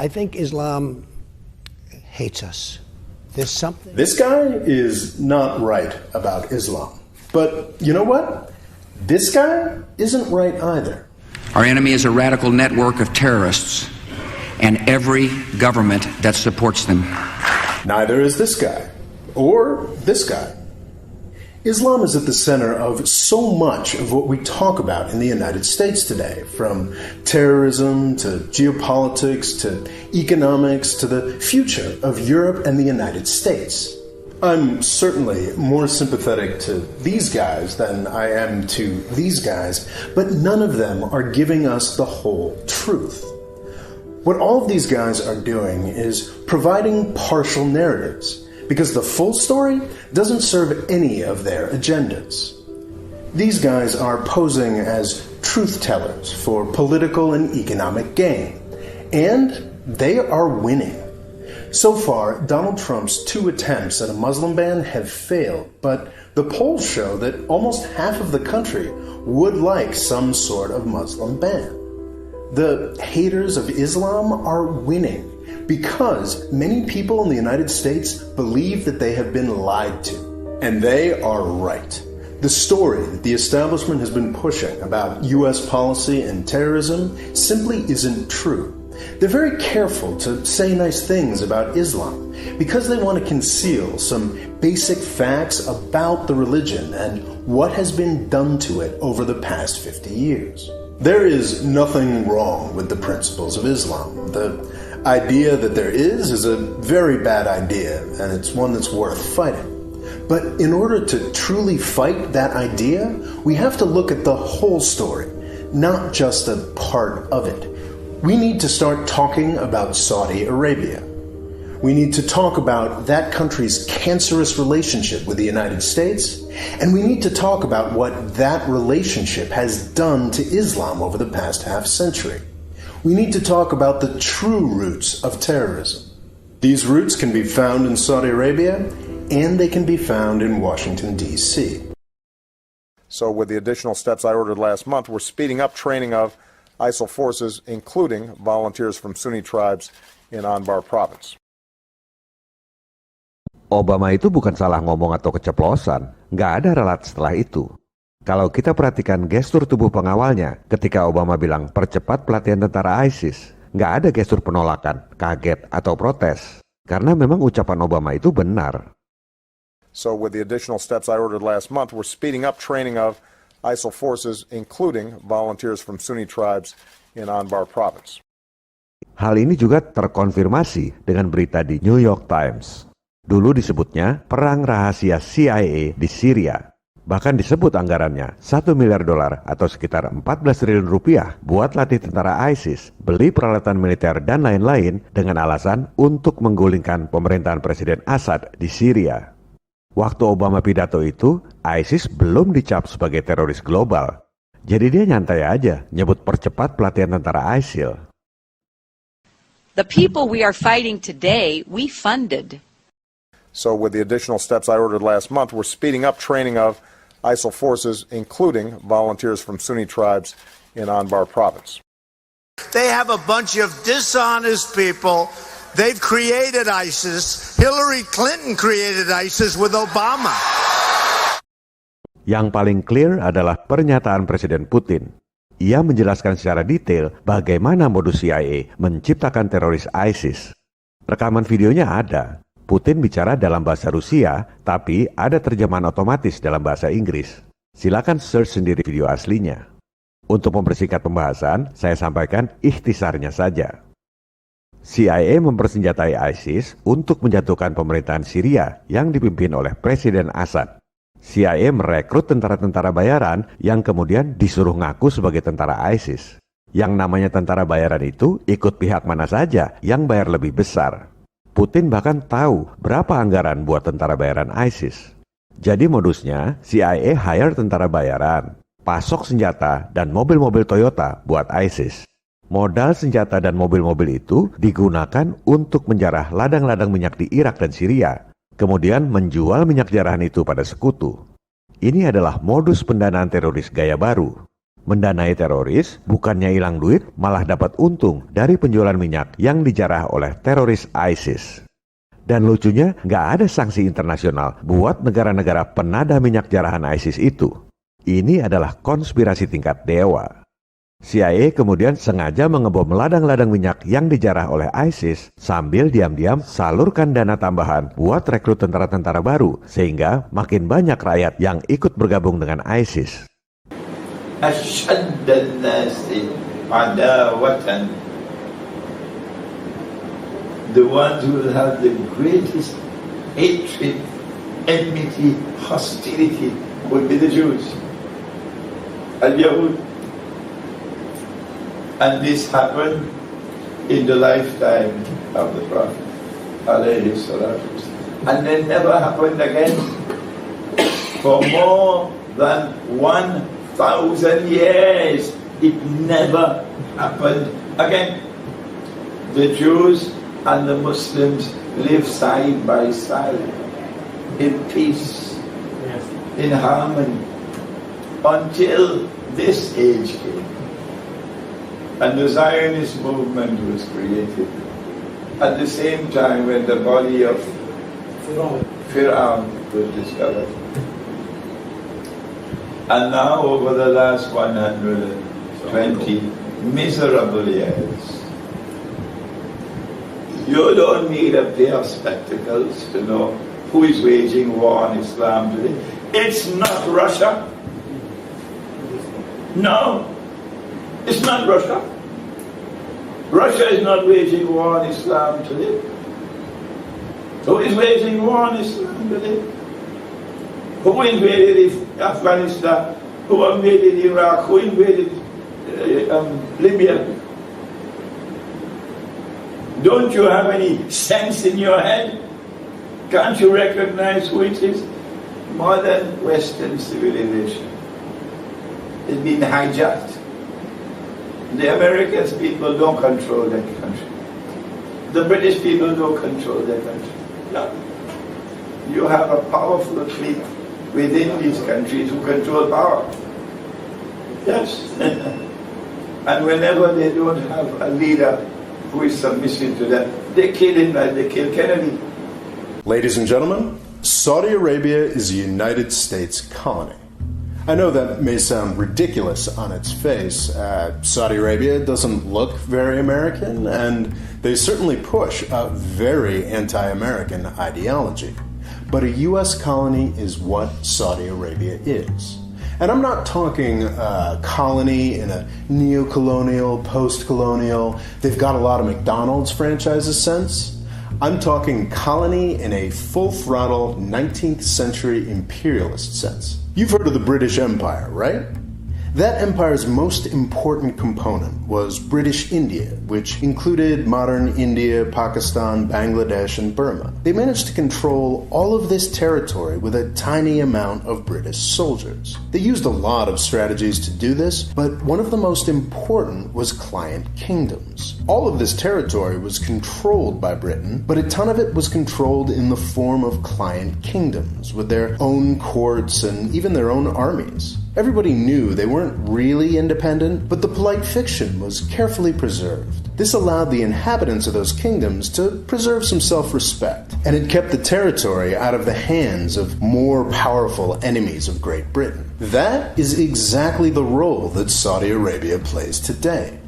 I think Islam hates us. There's something. This guy is not right about Islam. But you know what? This guy isn't right either. Our enemy is a radical network of terrorists and every government that supports them. Neither is this guy or this guy. Islam is at the center of so much of what we talk about in the United States today, from terrorism to geopolitics to economics to the future of Europe and the United States. I'm certainly more sympathetic to these guys than I am to these guys, but none of them are giving us the whole truth. What all of these guys are doing is providing partial narratives, because the full story doesn't serve any of their agendas. These guys are posing as truth tellers for political and economic gain, and they are winning. So far, Donald Trump's 2 attempts at a Muslim ban have failed, but the polls show that almost half of the country would like some sort of Muslim ban. The haters of Islam are winning, because many people in the United States believe that they have been lied to. And they are right. The story that the establishment has been pushing about U.S. policy and terrorism simply isn't true. They're very careful to say nice things about Islam because they want to conceal some basic facts about the religion and what has been done to it over the past 50 years. There is nothing wrong with the principles of Islam. The idea that there is a very bad idea, and it's one that's worth fighting. But in order to truly fight that idea, we have to look at the whole story, not just a part of it. We need to start talking about Saudi Arabia. We need to talk about that country's cancerous relationship with the United States, and we need to talk about what that relationship has done to Islam over the past half century. We need to talk about the true roots of terrorism. These roots can be found in Saudi Arabia, and they can be found in Washington, D.C. So with the additional steps I ordered last month, we're speeding up training of ISIL forces, including volunteers from Sunni tribes in Anbar province. Obama itu bukan salah ngomong atau keceplosan, nggak ada relat setelah itu. Kalau kita perhatikan gestur tubuh pengawalnya ketika Obama bilang percepat pelatihan tentara ISIS, nggak ada gestur penolakan, kaget, atau protes. Karena memang ucapan Obama itu benar. So with the additional steps I ordered last month, we're speeding up training of ISIL forces, including volunteers from Sunni tribes in Anbar province. Hal ini juga terkonfirmasi dengan berita di New York Times. Dulu disebutnya perang rahasia CIA di Syria. Bahkan disebut anggarannya $1 miliar atau sekitar 14 triliun rupiah buat latih tentara ISIS, beli peralatan militer dan lain-lain dengan alasan untuk menggulingkan pemerintahan Presiden Assad di Syria. Waktu Obama pidato itu, ISIS belum dicap sebagai teroris global. Jadi dia nyantai aja nyebut percepat pelatihan tentara ISIL. The people we are fighting today, we funded. So with the additional steps I ordered last month, we're speeding up training of ISIL forces, including volunteers from Sunni tribes in Anbar province. They have a bunch of dishonest people. They've created ISIS. Hillary Clinton created ISIS with Obama. Yang paling clear adalah pernyataan Presiden Putin. Ia menjelaskan secara detail bagaimana modus CIA menciptakan teroris ISIS. Rekaman videonya ada. Putin bicara dalam bahasa Rusia, tapi ada terjemahan otomatis dalam bahasa Inggris. Silakan search sendiri video aslinya. Untuk mempersingkat pembahasan, saya sampaikan ikhtisarnya saja. CIA mempersenjatai ISIS untuk menjatuhkan pemerintahan Syria yang dipimpin oleh Presiden Assad. CIA merekrut tentara-tentara bayaran yang kemudian disuruh ngaku sebagai tentara ISIS. Yang namanya tentara bayaran itu ikut pihak mana saja yang bayar lebih besar. Putin bahkan tahu berapa anggaran buat tentara bayaran ISIS. Jadi modusnya CIA hire tentara bayaran, pasok senjata dan mobil-mobil Toyota buat ISIS. Modal senjata dan mobil-mobil itu digunakan untuk menjarah ladang-ladang minyak di Irak dan Syria, kemudian menjual minyak jarahan itu pada sekutu. Ini adalah modus pendanaan teroris gaya baru. Mendanai teroris, bukannya hilang duit, malah dapat untung dari penjualan minyak yang dijarah oleh teroris ISIS. Dan lucunya, nggak ada sanksi internasional buat negara-negara penada minyak jarahan ISIS itu. Ini adalah konspirasi tingkat dewa. CIA kemudian sengaja mengebom ladang-ladang minyak yang dijarah oleh ISIS sambil diam-diam salurkan dana tambahan buat rekrut tentara-tentara baru, sehingga makin banyak rakyat yang ikut bergabung dengan ISIS. أشد الناس عداوة, the ones who will have the greatest hatred, enmity, hostility would be the Jews, al-Yahud. And this happened in the lifetime of the Prophet, alayhi salatu wasalam. And it never happened again for more than 1,000 years. It never happened again. The Jews and the Muslims live side by side in peace, in harmony, until this age came. And the Zionist movement was created at the same time when the body of Fir'aun was discovered. And now, over the last 120 miserable years, you don't need a pair of spectacles to know who is waging war on Islam today. It's not Russia. No, it's not Russia. Russia is not waging war on Islam today. Who is waging war on Islam today? Who invaded Afghanistan? Who invaded Iraq? Who invaded Libya? Don't you have any sense in your head? Can't you recognize who it is? Modern Western civilization is being hijacked. The American people don't control their country. The British people don't control their country. No. You have a powerful clique within these countries who control power. Yes. And whenever they don't have a leader who is submissive to them, they kill him like they killed Kennedy. Ladies and gentlemen, Saudi Arabia is a United States colony. I know that may sound ridiculous on its face. Saudi Arabia doesn't look very American, and they certainly push a very anti-American ideology. But a U.S. colony is what Saudi Arabia is. And I'm not talking colony in a neo-colonial, post-colonial, they've got a lot of McDonald's franchises sense. I'm talking colony in a full-throttle 19th century imperialist sense. You've heard of the British Empire, right? That empire's most important component was British India, which included modern India, Pakistan, Bangladesh, and Burma. They managed to control all of this territory with a tiny amount of British soldiers. They used a lot of strategies to do this, but one of the most important was client kingdoms. All of this territory was controlled by Britain, but a ton of it was controlled in the form of client kingdoms, with their own courts and even their own armies. Everybody knew they weren't really independent, but the polite fiction was carefully preserved. This allowed the inhabitants of those kingdoms to preserve some self-respect, and it kept the territory out of the hands of more powerful enemies of Great Britain. That is exactly the role that Saudi Arabia plays today.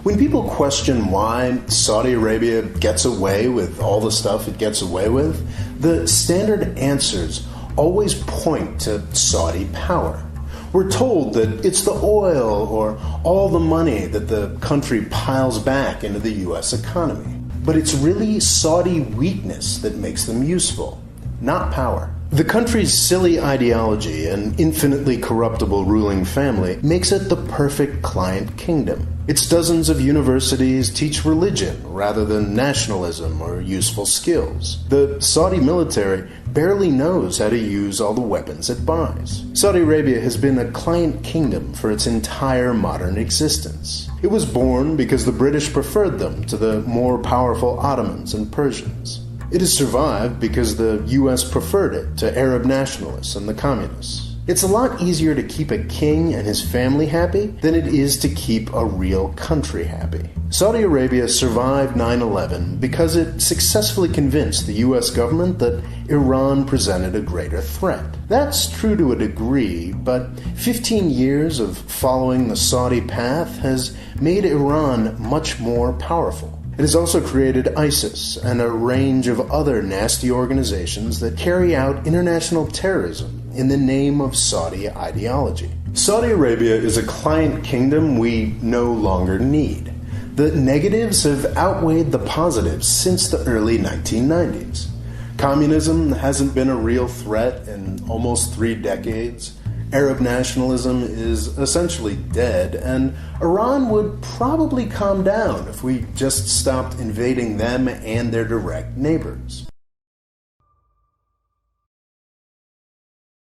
When people question why Saudi Arabia gets away with all the stuff it gets away with, the standard answers always point to Saudi power. We're told that it's the oil or all the money that the country piles back into the U.S. economy. But it's really Saudi weakness that makes them useful, not power. The country's silly ideology and infinitely corruptible ruling family makes it the perfect client kingdom. Its dozens of universities teach religion rather than nationalism or useful skills. The Saudi military barely knows how to use all the weapons it buys. Saudi Arabia has been a client kingdom for its entire modern existence. It was born because the British preferred them to the more powerful Ottomans and Persians. It has survived because the U.S. preferred it to Arab nationalists and the communists. It's a lot easier to keep a king and his family happy than it is to keep a real country happy. Saudi Arabia survived 9/11 because it successfully convinced the US government that Iran presented a greater threat. That's true to a degree, but 15 years of following the Saudi path has made Iran much more powerful. It has also created ISIS and a range of other nasty organizations that carry out international terrorism in the name of Saudi ideology. Saudi Arabia is a client kingdom we no longer need. The negatives have outweighed the positives since the early 1990s. Communism hasn't been a real threat in almost 3 decades. Arab nationalism is essentially dead, and Iran would probably calm down if we just stopped invading them and their direct neighbors.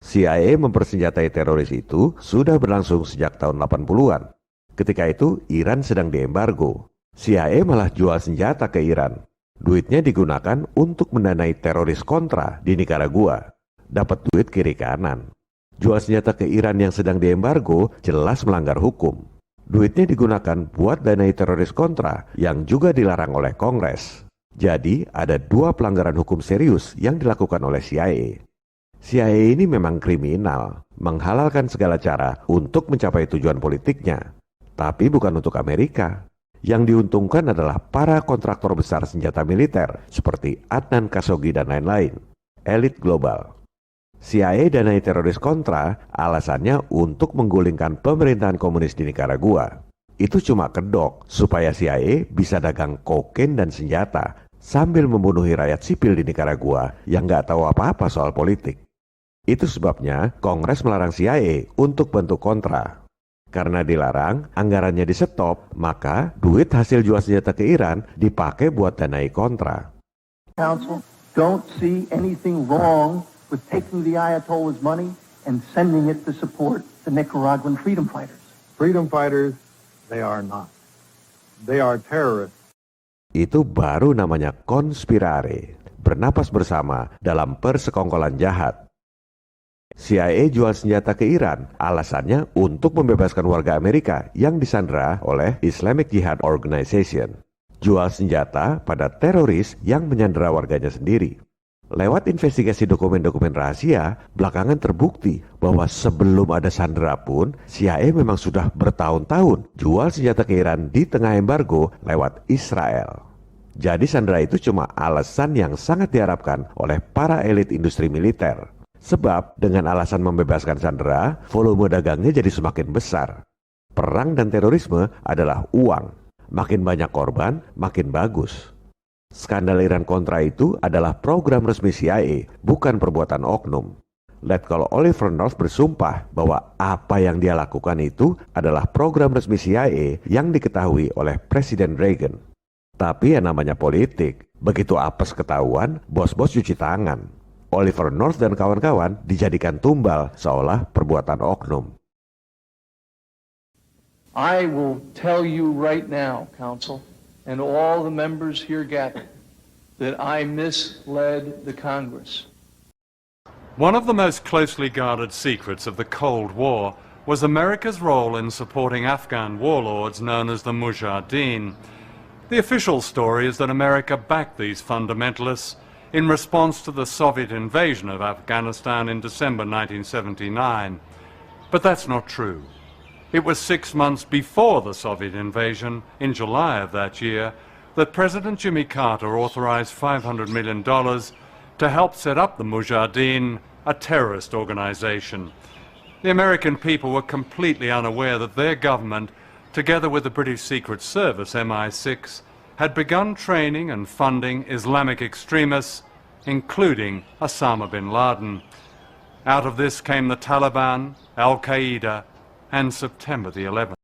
CIA mempersenjatai teroris itu sudah berlangsung sejak tahun 80-an. Ketika itu, Iran sedang diembargo. CIA malah jual senjata ke Iran. Duitnya digunakan untuk mendanai teroris kontra di Nicaragua. Dapat duit kiri kanan. Jual senjata ke Iran yang sedang diembargo jelas melanggar hukum. Duitnya digunakan buat danai teroris kontra yang juga dilarang oleh Kongres. Jadi ada 2 pelanggaran hukum serius yang dilakukan oleh CIA. CIA ini memang kriminal, menghalalkan segala cara untuk mencapai tujuan politiknya. Tapi bukan untuk Amerika. Yang diuntungkan adalah para kontraktor besar senjata militer seperti Adnan Khashoggi dan lain-lain. Elit global. CIA danai teroris kontra alasannya untuk menggulingkan pemerintahan komunis di Nicaragua. Itu cuma kedok supaya CIA bisa dagang kokain dan senjata sambil membunuhi rakyat sipil di Nicaragua yang nggak tahu apa-apa soal politik. Itu sebabnya Kongres melarang CIA untuk bentuk kontra. Karena dilarang, anggarannya di-stop, maka duit hasil jual senjata ke Iran dipakai buat danai kontra. Council, don't see anything wrong with taking the Ayatollah's money and sending it to support the Nicaraguan freedom fighters. Freedom fighters, they are not. They are terrorists. Itu baru namanya konspirare, bernapas bersama dalam persekongkolan jahat. CIA jual senjata ke Iran, alasannya untuk membebaskan warga Amerika yang disandera oleh Islamic Jihad Organization. Jual senjata pada teroris yang menyandera warganya sendiri. Lewat investigasi dokumen-dokumen rahasia, belakangan terbukti bahwa sebelum ada sandera pun, CIA memang sudah bertahun-tahun jual senjata ke Iran di tengah embargo lewat Israel. Jadi sandera itu cuma alasan yang sangat diharapkan oleh para elit industri militer. Sebab dengan alasan membebaskan sandera, volume dagangnya jadi semakin besar. Perang dan terorisme adalah uang. Makin banyak korban, makin bagus. Skandal Iran Kontra itu adalah program resmi CIA, bukan perbuatan oknum. Letkol Oliver North bersumpah bahwa apa yang dia lakukan itu adalah program resmi CIA yang diketahui oleh Presiden Reagan. Tapi yang namanya politik, begitu apes ketahuan, bos-bos cuci tangan. Oliver North dan kawan-kawan dijadikan tumbal seolah perbuatan oknum. I will tell you right now, Council, and all the members here gathered, that I misled the Congress. One of the most closely guarded secrets of the Cold War was America's role in supporting Afghan warlords known as the Mujahideen. The official story is that America backed these fundamentalists in response to the Soviet invasion of Afghanistan in December 1979. But that's not true. It was 6 months before the Soviet invasion, in July of that year, that President Jimmy Carter authorized $500 million to help set up the Mujahideen, a terrorist organization. The American people were completely unaware that their government, together with the British Secret Service, MI6, had begun training and funding Islamic extremists, including Osama bin Laden. Out of this came the Taliban, Al-Qaeda, and September the 11th.